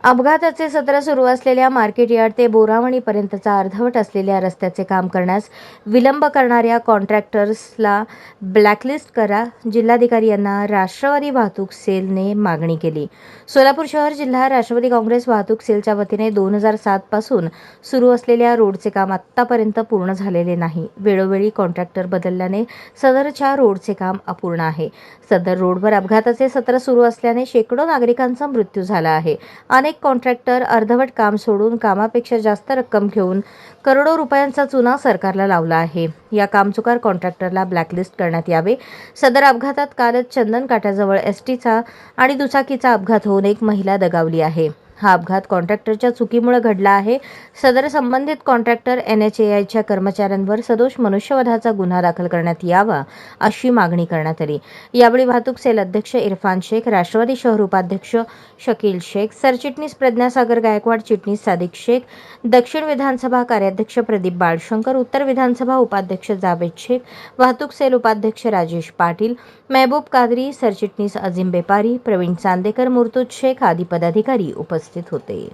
अपघाताचे सत्र सुरू असलेल्या मार्केट यार्ड ते बोरावणीपर्यंतचा अर्धवट असलेल्या रस्त्याचे काम करण्यास विलंब करणाऱ्या कॉन्ट्रॅक्टर्सला ब्लॅकलिस्ट करा, जिल्हाधिकारी यांना राष्ट्रवादी वाहतूक सेलने मागणी केली. सोलापूर शहर जिल्हा राष्ट्रवादी काँग्रेस वाहतूक सेलच्या वतीने 2007 पासून सुरू असलेल्या रोडचे काम आत्तापर्यंत पूर्ण झालेले नाही. वेळोवेळी कॉन्ट्रॅक्टर बदलल्याने सदरच्या रोडचे काम अपूर्ण आहे. सदर रोडवर अपघाताचे सत्र सुरू असल्याने शेकडो नागरिकांचा मृत्यू झाला आहे. अनेक कॉन्ट्रॅक्टर अर्धवट काम सोडून कामापेक्षा जास्त रक्कम घेऊन करोडो रुपयांचा चुना सरकारला लावला आहे. या कामचुकार कॉन्ट्रॅक्टरला ब्लॅकलिस्ट करण्यात यावे. सदर अपघातात कालच चंदन काट्याजवळ एसटीचा आणि दुचाकीचा अपघात होऊन एक महिला दगावली आहे. हा अपघात कॉन्ट्रॅक्टरच्या चुकीमुळे घडला आहे. सदर संबंधित कॉन्ट्रॅक्टर NHAIच्या कर्मचाऱ्यांवर सदोष मनुष्यवधाचा गुन्हा दाखल करण्यात यावा अशी मागणी करण्यात आली. यावेळी वाहतूक सेल अध्यक्ष इरफान शेख, राष्ट्रवादी शहर उपाध्यक्ष शकील शेख, सरचिटणीस प्रज्ञासागर गायकवाड, चिटणीस सादिक शेख, दक्षिण विधानसभा कार्याध्यक्ष प्रदीप बाळशंकर, उत्तर विधानसभा उपाध्यक्ष जावेद शेख, वाहतूक सेल उपाध्यक्ष राजेश पाटील, महबूब कादरी, सरचिटणीस अजिम बेपारी, प्रवीण चांदेकर, मुर्तुज शेख आदी पदाधिकारी उपस्थित होते.